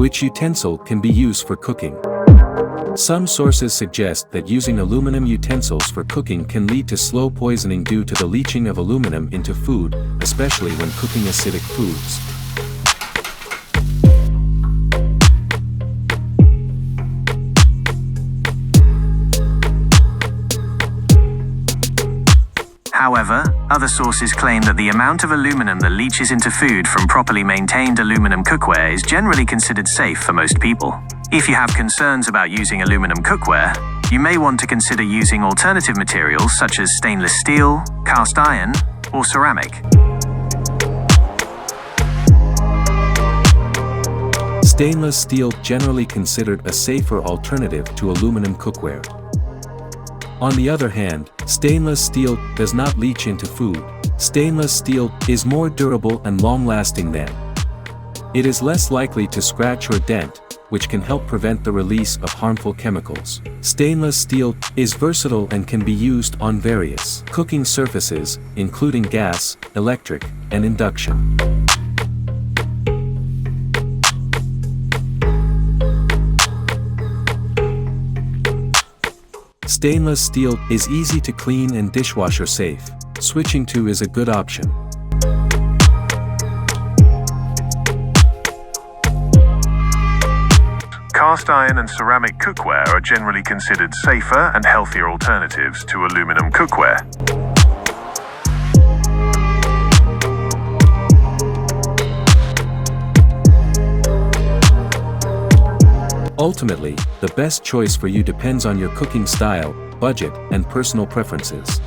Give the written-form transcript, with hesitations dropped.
Which utensil can be used for cooking? Some sources suggest that using aluminum utensils for cooking can lead to slow poisoning due to the leaching of aluminum into food, especially when cooking acidic foods. However, other sources claim that the amount of aluminum that leaches into food from properly maintained aluminum cookware is generally considered safe for most people. If you have concerns about using aluminum cookware, you may want to consider using alternative materials such as stainless steel, cast iron, or ceramic. Stainless steel generally considered a safer alternative to aluminum cookware. On the other hand, stainless steel does not leach into food. Stainless steel is more durable and long-lasting than. It is less likely to scratch or dent, which can help prevent the release of harmful chemicals. Stainless steel is versatile and can be used on various cooking surfaces, including gas, electric, and induction. Stainless steel is easy to clean and dishwasher safe. Switching to is a good option. Cast iron and ceramic cookware are generally considered safer and healthier alternatives to aluminum cookware. Ultimately, the best choice for you depends on your cooking style, budget, and personal preferences.